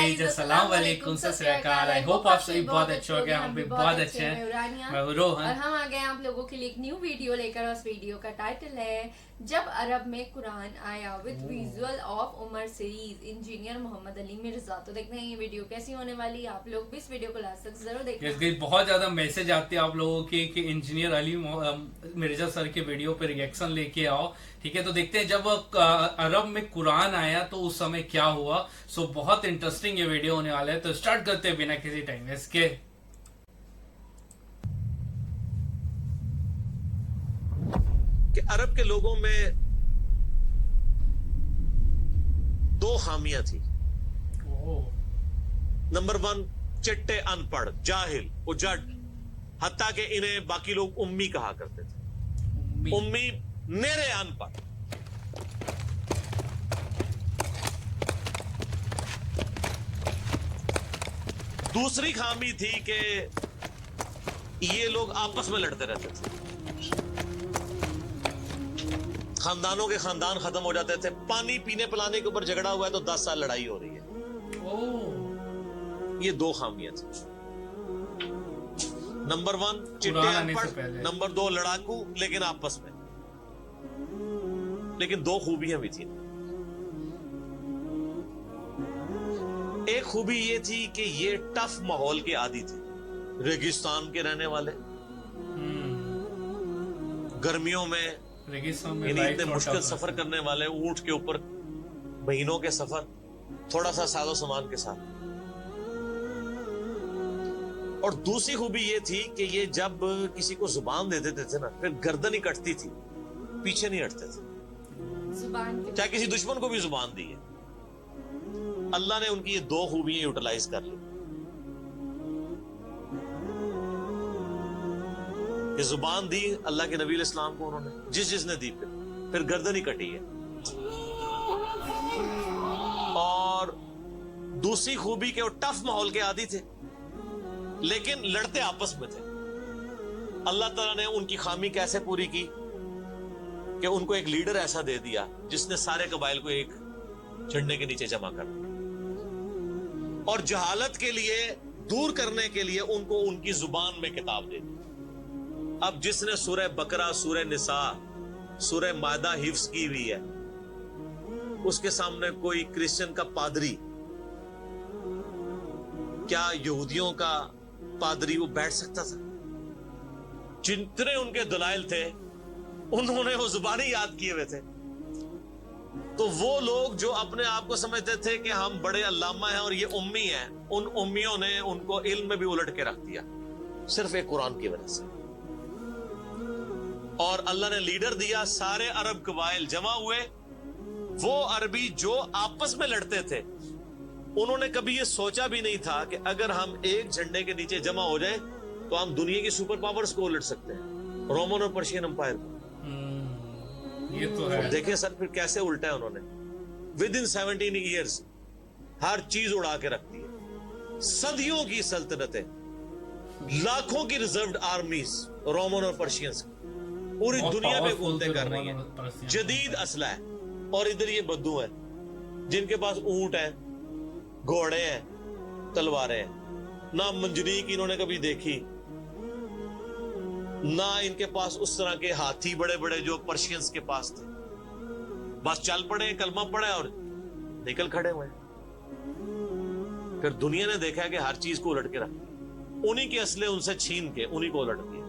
Guys, अस्सलाम वालेकुम, सत श्री अकाल। आई होप आप सभी बहुत अच्छे हो गए, हम भी बहुत अच्छे हैं। मैं हूं रोहन और हम आ गए आप लोगों के लिए एक न्यू वीडियो लेकर। उस वीडियो का टाइटल है जब अरब में कुरान आया, with visual of Umar series, engineer Muhammad Ali Mirza. तो देखते हैं ये वीडियो कैसी होने वाली है। आप लोग भी इस वीडियो को लास्ट तक जरूर देखें। बहुत ज्यादा मैसेज आते हैं आप लोगों के कि इंजीनियर अली मिर्जा सर के वीडियो पे रिएक्शन लेके आओ। ठीक है, तो देखते हैं जब अरब में कुरान आया तो उस समय क्या हुआ। सो बहुत इंटरेस्टिंग ये वीडियो होने वाला है, तो स्टार्ट करते हैं बिना किसी टाइम वेस्ट के। कि अरब के लोगों में दो खामियां थी। नंबर 1, चिट्टे, अनपढ़, जाहिल, उजट, हत्ता कि इन्हें बाकी लोग उम्मी कहा करते थे। उम्मी नेरे अनपढ़। दूसरी खामी थी कि ये लोग आपस में लड़ते रहते थे। खानदानों के खानदान खत्म हो जाते थे। पानी पीने पिलाने के ऊपर झगड़ा हुआ है तो 10 साल लड़ाई हो रही है। ये दो खामियां थी। नंबर 1, चिट्टे, अनपढ़। नंबर 2, लड़ाकू लेकिन आपस में। लेकिन दो खूबियां भी थी। एक खूबी ये थी कि ये टफ माहौल के आदी थे। रेगिस्तान के रहने वाले, गर्मियों में इतने मुश्किल सफर करने वाले, ऊंट के ऊपर महीनों के सफर, थोड़ा सा साजो सामान के साथ। और दूसरी खूबी ये थी कि ये जब किसी को जुबान दे देते थे ना, फिर गर्दन ही कटती थी, पीछे नहीं हटते थे। चाहे किसी दुश्मन को भी जुबान दी है। अल्लाह ने उनकी ये दो खूबियां यूटिलाइज कर ली। ये जुबान दी अल्लाह के नबी इस्लाम को उन्होंने, जिसने दी, फिर गर्दन ही कटी है। और दूसरी खूबी के वो टफ माहौल के आदी थे लेकिन लड़ते आपस में थे। अल्लाह ताला ने उनकी खामी कैसे पूरी की कि उनको एक लीडर ऐसा दे दिया जिसने सारे कबाइल को एक झंडे के नीचे जमा कर दिया। और जहालत के लिए दूर करने के लिए उनको उनकी जुबान में किताब दे दी। अब जिसने सूरह बकरा, सूरह निसा, सूरह मादा हिफ्स की हुई है, उसके सामने कोई क्रिश्चियन का पादरी, क्या यहूदियों का पादरी वो बैठ सकता था? जितने उनके दलाइल थे उन्होंने वो जुबानी याद किए हुए थे। तो वो लोग जो अपने आप को समझते थे कि हम बड़े अल्लामा हैं और ये उम्मी हैं, उन उम्मियों ने उनको इल्म में भी उलट के रख दिया, सिर्फ एक कुरान की वजह से। और अल्लाह ने लीडर दिया, सारे अरब कबाइल जमा हुए। वो अरबी जो आपस में लड़ते थे, उन्होंने कभी ये सोचा भी नहीं था कि अगर हम एक झंडे के नीचे जमा हो जाए तो हम दुनिया की सुपर पावर्स को उलट सकते हैं, रोमन और पर्शियन एम्पायर को। ये तो है। देखें सर फिर कैसे उल्टा है उन्होंने। विद इन 17 ईयर्स हर चीज उड़ा के रख दी है। सदियों की सल्तनतें, लाखों की रिजर्व्ड आर्मीज, रोमन और पर्शियंस पूरी दुनिया में घूमते कर रही है। जदीद असला है। और इधर ये बद्दू है जिनके पास ऊंट है, घोड़े हैं, तलवारें हैं। ना मंजरीक इन्होंने कभी देखी, ना इनके पास उस तरह के हाथी बड़े बड़े जो पर्शियंस के पास थे। बस चल पड़े, कलमा पड़े और निकल खड़े हुए। फिर दुनिया ने देखा है कि हर चीज को उलट के रख, उन्हीं के असले उनसे छीन के उन्हीं को उलट दिया।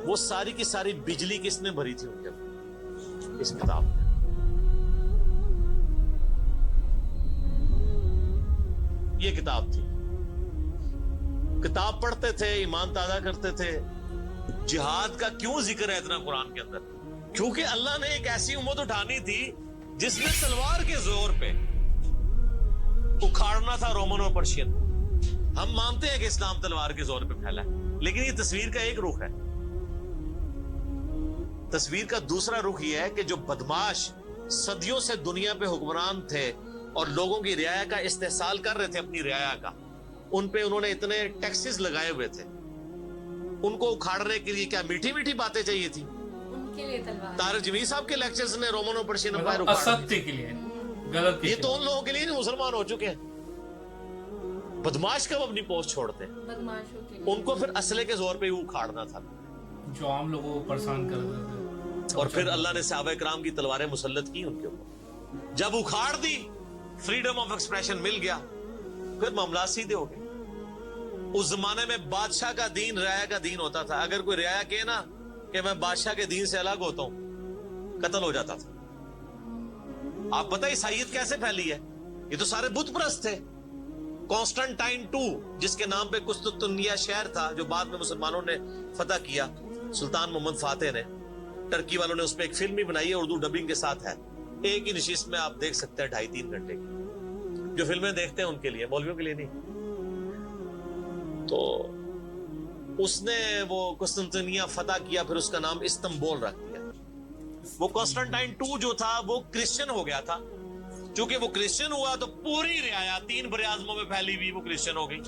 वो सारी की सारी बिजली किसने भरी थी उनके अंदर? इस किताब में। ये किताब थी। किताब पढ़ते थे, ईमान ताजा करते थे। जिहाद का क्यों जिक्र है इतना कुरान के अंदर? क्योंकि अल्लाह ने एक ऐसी उम्मत उठानी थी जिसने तलवार के जोर पे उखाड़ना था रोमन और पर्शियन। हम मानते हैं कि इस्लाम तलवार के जोर पे फैला है, लेकिन ये तस्वीर का एक रुख है। तस्वीर का दूसरा रुख यह है कि जो बदमाश सदियों से दुनिया पे हुक्मरान थे और लोगों की रियाया का इस्तेहसाल कर रहे थे, अपनी रियाया का, उन पे उन्होंने इतने टैक्सेस लगाए हुए थे। उनको उखाड़ने के लिए क्या मीठी मीठी बातें चाहिए थी? उनके लिए तलवार। तारिक जमीर साहब के लेक्चर्स ने रोमन और पर्शियन एम्पायर असत्य के लिए, गलत। ये तो उन लोगों के लिए मुसलमान हो चुके हैं। बदमाश कब अपनी पोस्ट छोड़ते हैं? बदमाशों के लिए उनको फिर असले के जोर पे ही उखाड़ना था, जो आम लोगों को परेशान कर देते थे। और फिर अल्लाह ने सहाबा कराम की तलवारें मुसल्लत की उनके ऊपर। जब उखाड़ दी, फ्रीडम ऑफ एक्सप्रेशन मिल गया, फिर मामला सीधे हो गए। उस जमाने में बादशाह का दीन रियाया का दीन होता था। अगर कोई रियाया कहे ना कि मैं बादशाह के दीन से अलग होता हूं, कत्ल हो जाता था। आप पता है ईसाईयत कैसे फैली है? ये तो सारे बुत परस्त थे। कॉन्स्टेंटाइन II, जिसके नाम पे कुस्तुनतुनिया शहर था, जो बाद में मुसलमानों ने फतह किया, सुल्तान मोहम्मद फातेह ने, टर्की वालों ने उस पर एक फिल्म भी बनाई है, उर्दू डबिंग के साथ है। एक ही नशिस्त में आप देख सकते हैं 2.5-3 घंटे की। जो फिल्में देखते हैं उनके लिए, मौलवियों के लिए नहीं। तो उसने वो कुस्तुनतुनिया फतह किया, फिर उसका नाम इस्तंबुल रख दिया। वो कॉन्स्टेंटाइन II जो था वो क्रिश्चियन हो गया था। चूंकि वो क्रिश्चियन हुआ तो पूरी रियाया 3 बड़े आज़मों में फैली हुई वो क्रिश्चियन हो गई।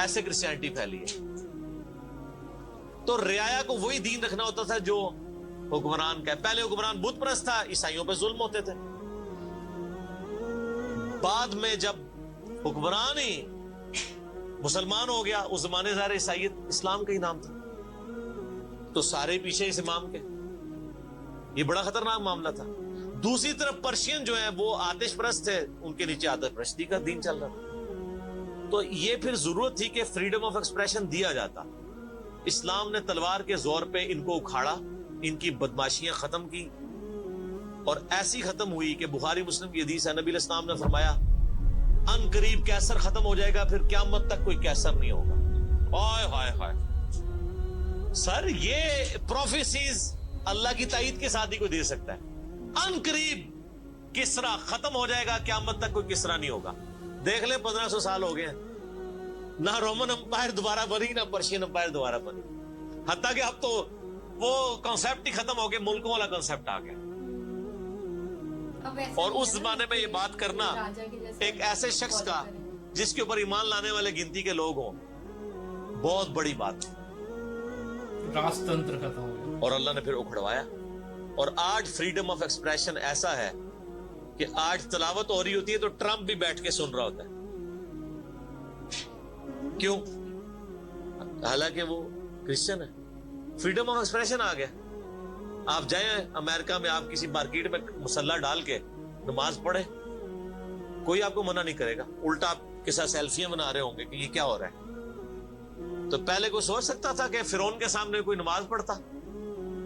ऐसे क्रिश्चियनिटी फैली है। तो रियाया को वही दीन रखना होता था जो हुक्मरान का। पहले हुक्मरान बुत परस्त था, ईसाइयों पे जुल्म होते थे। बाद में जब हुक्मरान ही मुसलमान हो गया, उस जमाने ज़ाहिर ईसाइयत इस्लाम का ही नाम था, तो सारे पीछे इस इमाम के। ये बड़ा खतरनाक मामला था। दूसरी तरफ पर्शियन जो है वो आतिश परस्त थे, उनके नीचे आतिश परस्ती का दीन चल रहा था। तो ये फिर जरूरत थी कि फ्रीडम ऑफ एक्सप्रेशन दिया जाता। इस्लाम ने तलवार के जोर पे इनको उखाड़ा, इनकी बदमाशियां खत्म की, और ऐसी खत्म हुई कि बुखारी मुस्लिम की हदीस है, नबी इस्लाम ने फरमाया अन करीब कैसर खत्म हो जाएगा, फिर क़यामत तक कोई कैसर नहीं होगा। हाय हाय हाय सर, ये प्रोफेसीज अल्लाह की ताईद के साथ ही कोई दे सकता है। अन करीब किसरा खत्म हो जाएगा, क़यामत तक कोई किसरा नहीं होगा। देख ले 1500 साल हो गए, ना रोमन एम्पायर दोबारा बनी, ना पर्शियन एम्पायर दोबारा बनी। हत्ता कि अब तो वो कॉन्सेप्ट ही खत्म हो गया, मुल्कों वाला कॉन्सेप्ट आ गया। और उस जमाने में ये बात करना एक ऐसे शख्स का जिसके ऊपर ईमान लाने वाले गिनती के लोग हों, बहुत बड़ी बात। राजतंत्र खत्म हो गया और अल्लाह ने फिर उखड़वाया। और आज फ्रीडम ऑफ एक्सप्रेशन ऐसा है कि आज तलावत हो रही होती है तो ट्रंप भी बैठ के सुन रहा होता है। क्यों? हालांकि वो क्रिश्चियन है। फ्रीडम ऑफ एक्सप्रेशन आ गया। आप जाएं अमेरिका में, आप किसी मार्केट में मुसल्ला डाल के नमाज पढ़े, कोई आपको मना नहीं करेगा। उल्टा आपके साथ सेल्फियां बना रहे होंगे कि ये क्या हो रहा है। तो पहले कोई सोच सकता था कि फिरौन के सामने कोई नमाज पढ़ता?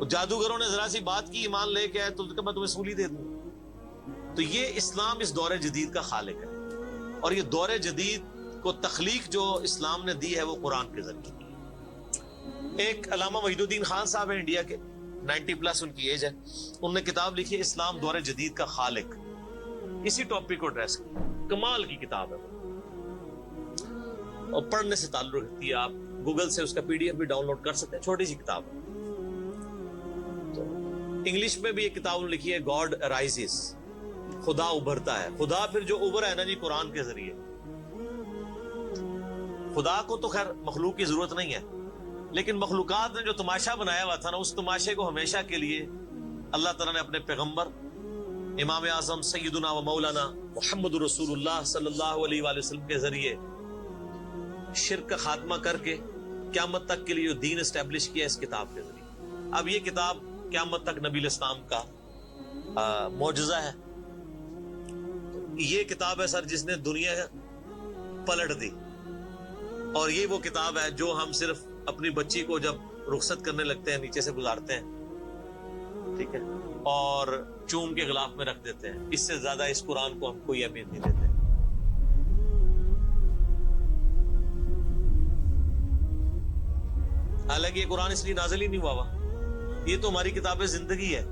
जादूगरों ने जरा सी बात की, ईमान लेके आए, तो मैं तुम्हें सूली दे दूंगा। तो ये इस्लाम इस दौरे जदीद का खालिक है, और ये दौरे जदीद को तख्लीक जो इस्लाम ने दी है वो कुरान के जरिए। एक अल्लामा वहीदुद्दीन खान साहब है इंडिया के, 90+ उनकी एज है। उन्होंने किताब लिखी है इस्लाम दौरे जदीद का खालिक। इसी टॉपिक को एड्रेस किया। कमाल की किताब है और पढ़ने से ताल्लुक रखती है। आप गूगल से उसका PDF भी डाउनलोड कर सकते हैं, छोटी सी किताब है। तो इंग्लिश में भी एक किताब लिखी है गॉड अराइजेस, खुदा उभरता है। खुदा फिर जो उभरा है ना जी, कुरान के जरिए। खुदा को तो खैर मखलूक की जरूरत नहीं है, लेकिन मखलूकात ने जो तमाशा बनाया हुआ था ना, उस तमाशे को हमेशा के लिए अल्लाह ताला ने अपने पैगंबर इमाम आज़म सैयदुना व मौलाना मुहम्मद रसूलुल्लाह सल्लल्लाहु अलैहि वसल्लम के जरिए शिर्क का खात्मा करके क़यामत तक के लिए जो दीन एस्टेब्लिश किया इस किताब के जरिए। अब ये किताब क़यामत तक नबी इस्लाम का मौजज़ा है। ये किताब है सर जिसने दुनिया पलट दी। और ये वो किताब है जो हम सिर्फ अपनी बच्ची को जब रुखसत करने लगते हैं नीचे से गुजारते हैं, ठीक है, और चूम के गिलाफ में रख देते हैं। इससे ज्यादा इस कुरान को हम कोई अहमियत नहीं देते। हालांकि ये कुरान इसलिए नाज़िल ही नहीं हुआ, ये तो हमारी किताब जिंदगी है।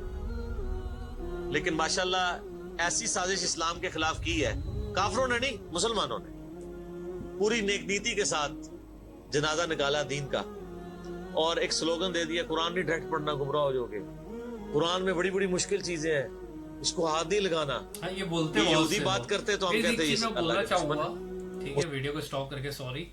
लेकिन माशाल्लाह ऐसी साजिश इस्लाम के खिलाफ की है काफिरों ने नहीं, मुसलमानों ने पूरी नेक नीति के साथ जनाजा निकाला दीन का, और एक स्लोगन दे दिया, कुरान नहीं डायरेक्ट पढ़ना गुमराह हो जाओगे। कुरान में बड़ी बड़ी मुश्किल चीजें हैं, इसको हाथ नहीं लगाना। हाँ, ये बोलते यहूदी बात करते तो हम कहते हैं बोलना चाहूंगा, ठीक है, वीडियो को स्टॉप करके, सॉरी,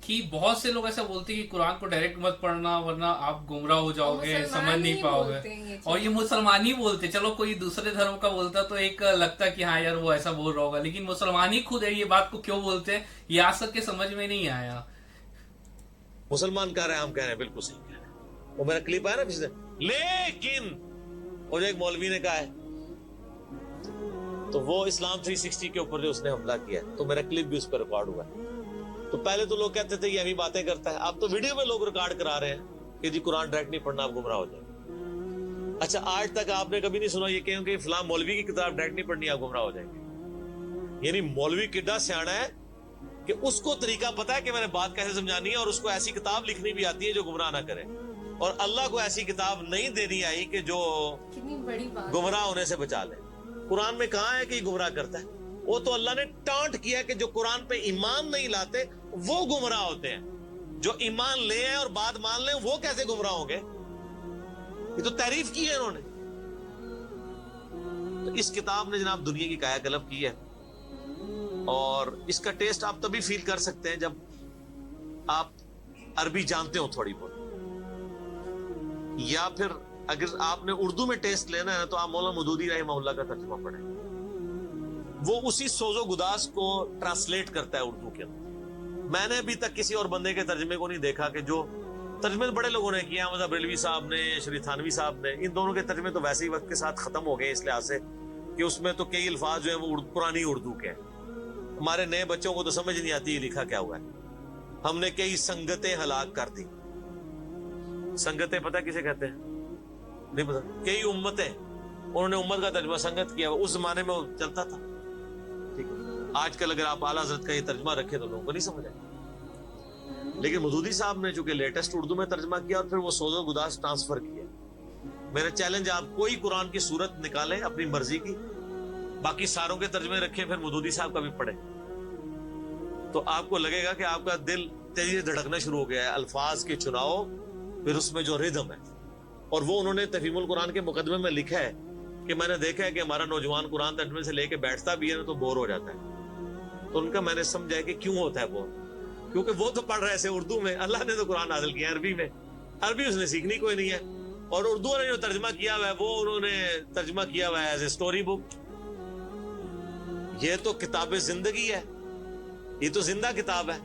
कि बहुत से लोग ऐसा बोलते हैं कि कुरान को डायरेक्ट मत पढ़ना वरना आप गुमराह हो जाओगे, समझ नहीं बोलते हैं ये पाओगे। और ये मुसलमान ही बोलते, चलो कोई दूसरे धर्म का बोलता तो एक लगता कि हाँ यार वो ऐसा बोल रहा होगा, लेकिन मुसलमान ही खुद है ये बात को क्यों बोलते हैं, ये आज तक के समझ में नहीं आया। मुसलमान कह रहे हैं, हम कह रहे हैं, बिल्कुल सही कह रहे हैं। वो मेरा क्लिप आया ना पिछले, लेकिन वो जो एक मौलवी ने कहा है, तो वो इस्लाम 360 के ऊपर जो उसने हमला किया, तो मेरा क्लिप भी उस पर रिकॉर्ड हुआ है। तो पहले तो लोग कहते थे ये अभी बातें करता है, अब तो वीडियो में लोग रिकॉर्ड करा रहे हैं कि जी कुरान डायरेक्ट नहीं पढ़ना, आप गुमराह हो जाएंगे। अच्छा, आज तक आपने कभी नहीं सुना ये कहें कि फलां मौलवी की किताब डायरेक्ट नहीं पढ़नी, आप गुमराह हो जाएंगे। यानी मौलवी कितना सियाना है कि उसको तरीका पता है कि मैंने बात कैसे समझानी है, और उसको ऐसी किताब लिखनी भी आती है जो गुमराह ना करे। और अल्लाह को ऐसी किताब नहीं देनी आई कि जो कितनी बड़ी बात गुमराह होने से बचा ले। कुरान में कहा है कि गुमराह करता है? वो तो अल्लाह ने टांट किया कि जो कुरान पे ईमान नहीं लाते वो गुमराह होते हैं, जो ईमान ले आए और बात मान ले वो कैसे गुमराह होंगे? ये तो तारीफ की है इन्होंने। तो इस किताब ने जनाब दुनिया की कायाकल्प की है, और इसका टेस्ट आप तभी फील कर सकते हैं जब आप अरबी जानते हो थोड़ी बहुत, या फिर अगर आपने उर्दू में टेस्ट लेना है तो आप मौलाना मौदूदी रहमहुल्लाह का तर्जुमा पढ़ें। वो उसी सोजो गुदास को ट्रांसलेट करता है उर्दू के अंदर। मैंने अभी तक किसी और बंदे के तर्जुमे को नहीं देखा कि जो तर्जुमे बड़े लोगों ने किया, मतलब बरेलवी साहब ने, शरीफ थानवी साहब ने, इन दोनों के तर्जुमे तो वैसे ही वक्त के साथ खत्म हो गए, इस लिहाज से कि उसमें तो कई अल्फाज जो है वो पुरानी उर्दू के हैं। हमारे नए बच्चों को तो समझ नहीं आती लिखा क्या हुआ है। हमने कई संगतें हलाक कर दी। संगतें पता किसे कहते हैं? नहीं पता। कई उम्मतें, उन्होंने उम्मत का तर्जुमा संगत किया, उस जमाने में वो चलता था। ठीक है, आजकल अगर आप आला हज़रत का ये तर्जुमा रखे तो लोगों को नहीं समझ आएगा, लेकिन मौदूदी साहब ने चूंकि लेटेस्ट उर्दू में तर्जुमा किया और फिर वो सोजो गुदास ट्रांसफर किया। मेरा चैलेंज, आप कोई कुरान की सूरत निकालें अपनी मर्जी की, बाकी सारों के तर्जुमे रखें, फिर मौदूदी साहब का भी पढ़े, तो आपको लगेगा कि आपका दिल तेजी से धड़कना शुरू हो गया है। अल्फाज के चुनाव, फिर उसमें जो रिदम है, और वो उन्होंने तफहीमुल कुरान के मुकदमे में लिखा है कि मैंने देखा है कि हमारा नौजवान कुरान तर्जुमे से लेके बैठता भी है ना तो बोर हो जाता है। तो उनका मैंने समझा कि क्यों होता है बोर, क्योंकि वो तो पढ़ रहे थे उर्दू में, अल्लाह ने तो कुरान नाज़िल किया अरबी में, अरबी उसने सीखनी कोई नहीं है, और उर्दू ने जो तर्जुमा किया हुआ है वो उन्होंने तर्जुमा किया हुआ है एज ए स्टोरी बुक। ये तो किताब जिंदगी है, ये तो जिंदा किताब है,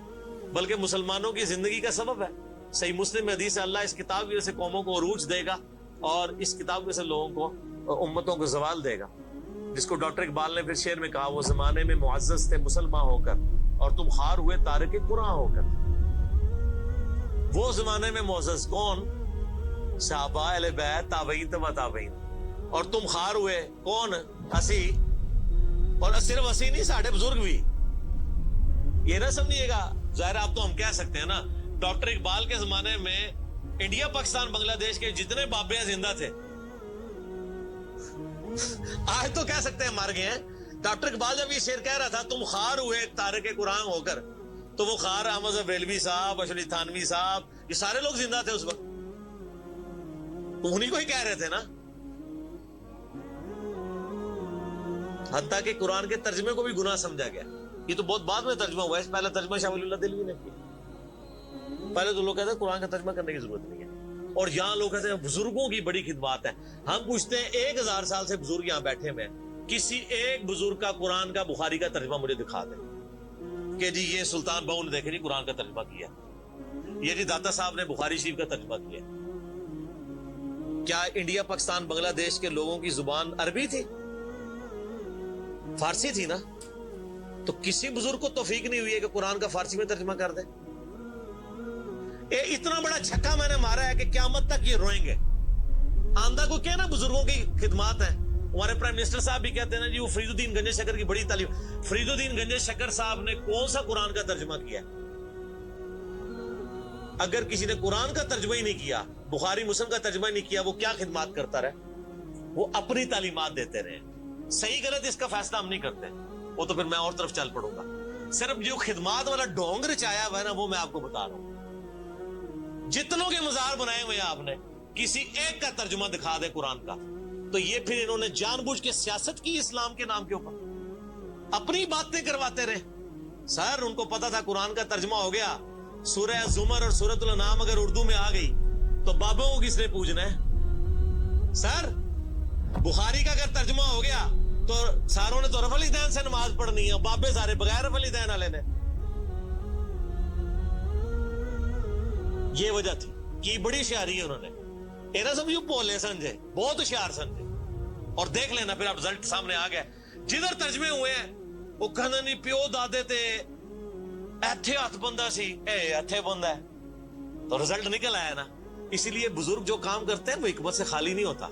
बल्कि मुसलमानों की जिंदगी का सबब है। सही मुस्लिम में हदीस है, अल्लाह इस किताब की वजह से कौमों को अरूज देगा और इस किताब की वजह से लोगों को, उम्मतों को जवाल देगा। जिसको डॉक्टर इकबाल ने फिर शेर में कहा, वो जमाने में मुअज़्ज़ज़ थे मुसलमान होकर और तुम हार हुए तारिक कुरान होकर। वो जमाने में मुअज़्ज़ज़ कौन? सहाबा अहले बैत, ताबईन तबा ताबईन। और तुम हार हुए कौन? असी। और सिर्फ असी नहीं, साढ़े बुजुर्ग भी। ये ना समझिएगा, जाहिर आप तो हम कह सकते हैं ना, डॉक्टर इकबाल के जमाने में इंडिया पाकिस्तान बांग्लादेश के जितने बाबे जिंदा थे आज तो कह सकते हैं मर गए हैं। डॉक्टर इकबाल जब ये शेर कह रहा था तुम खार हुए तारिक कुरान होकर, तो वो खार अहमद बरेलवी साहब, शरीफ थानवी साहब, ये सारे लोग जिंदा थे उस वक्त, तो उन्हीं को ही कह रहे थे ना। हत्ता कि कुरान के तर्जुमे को भी गुनाह समझा गया। ये तो बहुत बाद में तर्जुमा हुआ है, पहले तर्जुमा शाह वलीउल्लाह दिलवी ने किया। पहले तो लोग कहते हैं कुरान का तर्जुमा करने की जरूरत नहीं है, और यहाँ लोग कहते हैं बुजुर्गों की बड़ी खिदमत है। हम पूछते हैं 1000 साल से बुजुर्ग यहाँ बैठे हुए हैं, किसी एक बुजुर्ग का कुरान का बुखारी का तर्जुमा मुझे दिखा दे कि जी ये सुल्तान बाहू ने देखे जी कुरान का तर्जुमा किया, ये जी दाता साहब ने बुखारी शरीफ का तर्जुमा किया। क्या इंडिया पाकिस्तान बांग्लादेश के लोगों की जुबान अरबी थी? फारसी थी ना? तो किसी बुजुर्ग को तौफीक नहीं हुई है कि कुरान का फारसी में तर्जुमा कर दे। ये इतना बड़ा छक्का मैंने मारा है कि क़यामत तक ये रोएंगे। आंदा को क्या ना बुजुर्गों की खिदमत है। हमारे प्राइम मिनिस्टर साहब भी कहते हैं ना जी, वो फरीदुद्दीन गंजे शक्कर की बड़ी तालीम। फरीदुद्दीन गंजे शक्कर साहब ने कौन सा कुरान का तर्जुमा किया? अगर किसी ने कुरान का तर्जुमा ही नहीं किया, बुखारी मुस्लिम का तर्जुमा ही नहीं किया, वो क्या खिदमत करता रहे? वो अपनी तालीमात देते रहे। सही गलत इसका फैसला हम नहीं करते, वो तो फिर मैं और तरफ चल पड़ूंगा। सिर्फ जो खिदमत वाला ढोंग रचाया हुआ है ना, वो मैं आपको बता रहा हूं। जितनों के मजार बनाए हुए आपने, किसी एक का तर्जुमा दिखा दे कुरान का, तो ये फिर इन्होंने जानबूझ के सियासत की इस्लाम के नाम के ऊपर, अपनी बातें करवाते रहे। सर उनको पता था कुरान का तर्जुमा हो गया सूरह जुमर और सूरतुल अनाम अगर उर्दू में आ गई तो बाबों को किसने पूजना है? सर, बुखारी का अगर तर्जुमा हो गया तो सारों ने तो रफल दैन से नमाज पढ़नी है, बाबे सारे बगैर रफल दैन वाले ने। ये वजह थी कि बड़ी होशियारी है उन्होंने, एना समझो भोले समझे, बहुत होशियार समझे। और देख लेना फिर अब रिजल्ट सामने आ गया। जिधर तर्जमे हुए हैं वो कहना नहीं प्यो दादे ते ऐथे हथ बंदा सी, ऐथे बंदा है, तो रिजल्ट निकल आया ना। इसीलिए बुजुर्ग जो काम करते हैं वो हिकमत से खाली नहीं होता।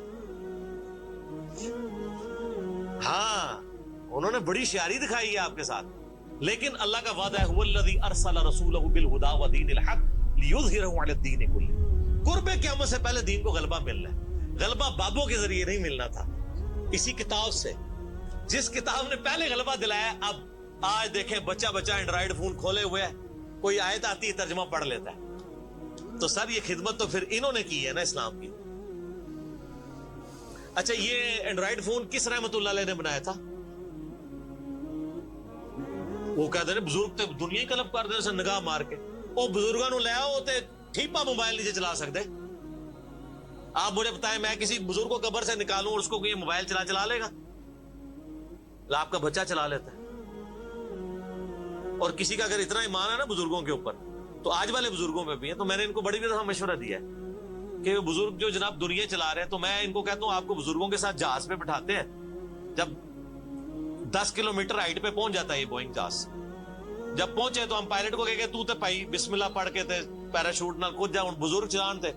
हाँ, उन्होंने बड़ी होशियारी दिखाई है आपके साथ, लेकिन अल्लाह का वादा है हुवल्लज़ी अरसला रसूलहु बिल हुदा व दीनिल हक लियुज़हिरहु अला दीनि कुल्ली। कुर्बे क़यामत से पहले दीन को गलबा मिलना है। गलबा बाबों के जरिए नहीं मिलना था, इसी किताब से, जिस किताब ने पहले गलबा दिलाया। अब आज देखें बच्चा बच्चा एंड्रॉइड फोन खोले हुए है, कोई आयत आती है तर्जुमा पढ़ लेता है। तो सर ये खिदमत तो फिर इन्होंने की है ना इस्लाम की। अच्छा, ये एंड्रॉइड फोन किस रहमतुल्लाह अलैह ने बनाया था? वो कहते हैं बुजुर्ग तो दुनिया ही कलब कर दे निगाह मार के। वो बुजुर्गों को ले आओ ते ठीपा मोबाइल नीचे चला सकते। आप मुझे बताएं, मैं किसी बुजुर्ग को कब्र से निकालूं और उसको कोई मोबाइल चला लेगा? आपका बच्चा चला लेता है। और किसी का अगर इतना ईमान है ना बुजुर्गों के ऊपर, तो आज वाले बुजुर्गों में भी है। तो मैंने इनको बड़ी दफा मशवरा दिया है कि बुजुर्ग जो जनाब दुनिया चला रहे हैं, तो मैं इनको कहता हूं आपको बुजुर्गों के साथ जहाज पे बिठाते हैं। जब 10 किलोमीटर हाइट पे पहुंच जाता है ये बोइंग जहाज, जब पहुंचे तो हम पायलट को कहे तू तो भाई बिस्मिल्लाह पढ़ के ते पैराशूट नाल कूद जा। हुण बुजुर्ग चलान ते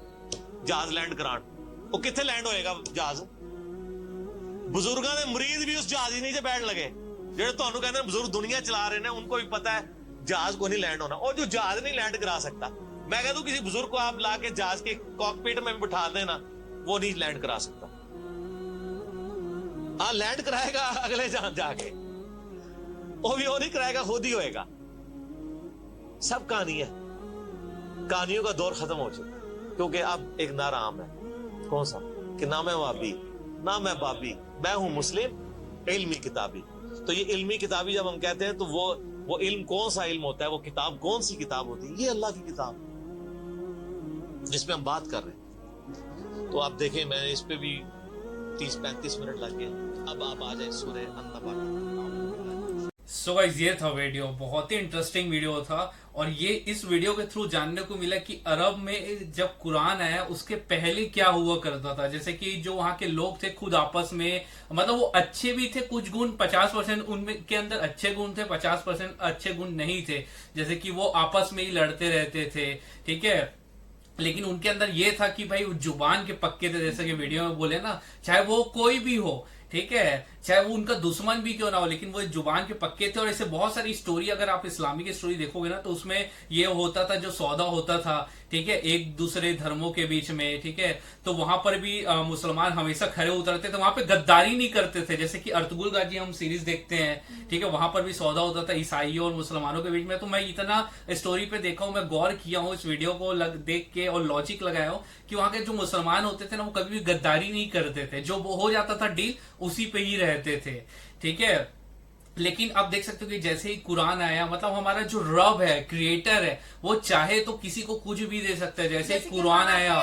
जहाज लैंड करान, वो कित्थे लैंड होएगा जहाज? बुजुर्गों ने मुरीद भी उस जहाज ही नीचे बैठ लगे। जेडे तुहानू कहंदे ने बुजुर्ग दुनिया चला रहे हैं, उनको भी पता है जहाज को नहीं लैंड होना। और जो जहाज नहीं लैंड करा सकता, मैं कहता हूं किसी बुजुर्ग को आप ला के जहाज के कॉकपिट में बिठा देना, वो नहीं लैंड करा सकता। हाँ, लैंड कराएगा अगले जहां जाके, वो भी वो नहीं कराएगा, खुद ही होएगा। सब कहानी है, कहानियों का दौर खत्म हो चुका है, क्योंकि अब एक नारा आम है। कौन सा? कि ना मैं वाबी ना मैं बाबी, मैं हूं मुस्लिम इल्मी किताबी। तो ये इल्मी किताबी जब हम कहते हैं तो वो इल्म कौन सा इल्म होता है? वो किताब कौन सी किताब होती है? ये अल्लाह की किताब जिसपे हम बात कर रहे हैं। तो आप देखें, मैंने इस पे भी 30-35 मिनट लग गए। अब आप आ जाए सूरह अन-नबा। सो गाइस, ये था वीडियो, बहुत ही इंटरेस्टिंग वीडियो था। और ये इस वीडियो के थ्रू जानने को मिला कि अरब में जब कुरान आया उसके पहले क्या हुआ करता था। जैसे कि जो वहां के लोग थे खुद आपस में, मतलब वो अच्छे भी थे, कुछ गुण 50% उनमें के अंदर अच्छे गुण थे, 50% अच्छे गुण नहीं थे। जैसे कि वो आपस में ही लड़ते रहते थे, ठीक है। लेकिन उनके अंदर ये था कि भाई जुबान के पक्के थे, जैसे कि वीडियो में बोले ना, चाहे वो कोई भी हो, ठीक है, चाहे वो उनका दुश्मन भी क्यों ना हो, लेकिन वो जुबान के पक्के थे। और ऐसे बहुत सारी स्टोरी, अगर आप इस्लामी की स्टोरी देखोगे ना, तो उसमें ये होता था, जो सौदा होता था, ठीक है, एक दूसरे धर्मों के बीच में, ठीक है, तो वहां पर भी मुसलमान हमेशा खड़े उतरते थे, वहां पे गद्दारी नहीं करते थे। जैसे कि अर्तुगरुल गाजी हम सीरीज देखते हैं, ठीक है, वहां पर भी सौदा होता था ईसाइयों और मुसलमानों के बीच में। तो मैं इतना स्टोरी पे देखा हूं, मैं गौर किया हूं इस वीडियो को देख के, और लॉजिक लगाया हूं कि वहां के जो मुसलमान होते थे ना, वो कभी भी गद्दारी नहीं करते थे। जो हो जाता था डील, उसी पे ही रहते थे, ठीक है। लेकिन अब देख सकते हो कि जैसे ही कुरान आया, मतलब हमारा जो रब है, क्रिएटर है, वो चाहे तो किसी को कुछ भी दे सकता है। जैसे कुरान आया,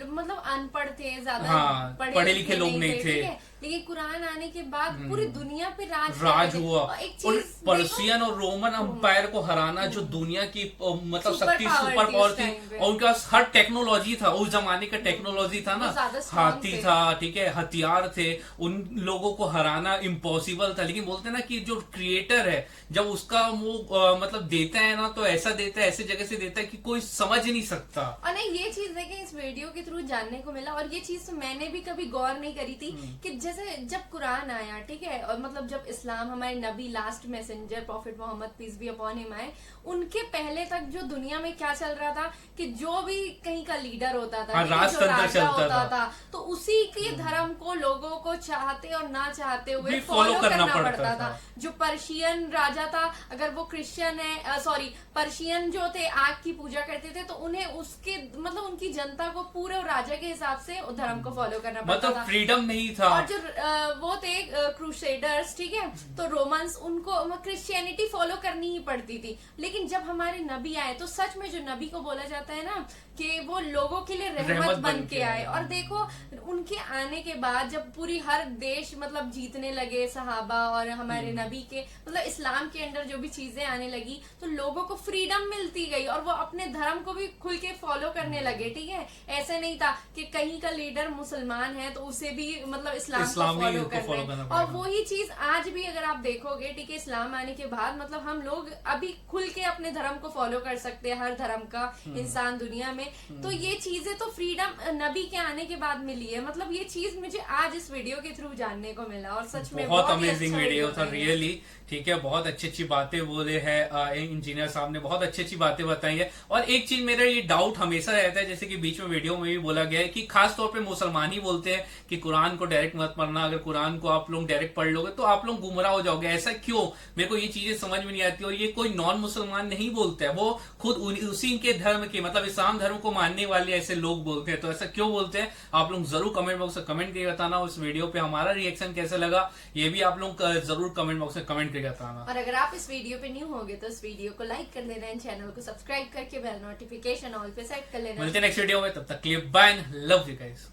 मतलब अनपढ़ थे ज्यादा, हाँ, पढ़े लिखे लोग नहीं थे, लेकिन कुरान आने के बाद पूरी दुनिया पे राज हुआ। और पर्शियन और रोमन अंपायर को हराना, जो दुनिया की मतलब शक्ति सुपर पावर थी, और उनके पास हर टेक्नोलॉजी था, उस जमाने का टेक्नोलॉजी था ना, हाथी था, ठीक है, हथियार थे, उन लोगों को हराना इम्पॉसिबल था। लेकिन बोलते ना कि जो क्रिएटर है, जब उसका वो मतलब देता है ना, तो ऐसा देता है, ऐसी जगह से देता है कि कोई समझ नहीं सकता। और नहीं, ये चीज देखें इस वीडियो के थ्रू जानने को मिला, और ये चीज तो मैंने भी कभी गौर नहीं करी थी कि जैसे जब कुरान आया, ठीक है, और मतलब जब इस्लाम, हमारे नबी, last messenger prophet Muhammad peace be upon him आए, उनके पहले तक जो दुनिया में क्या चल रहा था कि जो भी कहीं का लीडर होता था, जो राजा होता था, तो उसी के धर्म को लोगों को चाहते और ना चाहते हुए फॉलो करना पड़ता था। जो पर्शियन राजा था, अगर वो क्रिश्चियन है, सॉरी, पर्शियन जो थे आग की पूजा करते थे, तो उन्हें उसके मतलब उनकी जनता को पूरे राजा के हिसाब से धर्म को फॉलो करना पड़ता था। फ्रीडम नहीं था। और जो वो थे क्रूसेडर्स, ठीक है, तो रोमन्स, उनको क्रिश्चियनिटी फॉलो करनी ही पड़ती थी। लेकिन जब हमारे नबी आए तो सच में जो नबी को बोला जाता है ना कि वो लोगों के लिए रहमत बन के आए। और देखो उनके आने के बाद जब पूरी हर देश मतलब जीतने लगे सहाबा और हमारे नबी के मतलब इस्लाम के अंदर जो भी चीजें आने लगी तो लोगों को फ्रीडम मिलती गई और वो अपने धर्म को भी खुल के फॉलो करने लगे, ठीक है। ऐसे नहीं था कि कहीं का लीडर मुसलमान है तो उसे भी मतलब इस्लाम को फॉलो करना है। और वही चीज आज भी अगर आप देखोगे, ठीक है, इस्लाम आने के बाद मतलब हम लोग अभी खुल के अपने धर्म को फॉलो कर सकते हैं, हर धर्म का इंसान दुनिया में। तो ये चीजें तो फ्रीडम नबी के आने के बाद मिली है। मतलब ये चीज मुझे आज इस वीडियो के थ्रू जानने को मिला और सच में बहुत ही अमेजिंग अच्छा वीडियो था है। रियली, ठीक है। बहुत अच्छी अच्छी बातें बोले हैं इंजीनियर साहब ने, बहुत अच्छी अच्छी बातें बताई है। और एक चीज मेरा ये डाउट हमेशा रहता है, जैसे कि बीच में वीडियो में भी बोला गया है कि खास तौर पे मुसलमान ही बोलते हैं कि कुरान को डायरेक्ट मत पढ़ना, अगर कुरान को आप लोग डायरेक्ट पढ़ लोगे तो आप लोग गुमराह हो जाओगे। ऐसा क्यों? मेरे को ये चीजें समझ में नहीं आती। और ये कोई नॉन मुसलमान नहीं बोलता है, वो खुद उसी के धर्म के मतलब इस्लाम धर्म को मानने वाले ऐसे लोग बोलते हैं। तो ऐसा क्यों बोलते हैं? आप लोग जरूर कमेंट बॉक्स में कमेंट करके बताना। उस वीडियो पे हमारा रिएक्शन कैसा लगा ये भी आप लोग जरूर कमेंट बॉक्स में कमेंट करके बताना। और अगर आप इस वीडियो पे न्यू होगे तो इस वीडियो को लाइक कर लेना, चैनल को सब्सक्राइब करके बेल नोटिफिकेशन ऑल पे सेट कर लेना। मिलते हैं नेक्स्ट वीडियो में, तब तक के लिए बाय, लव यू गाइस।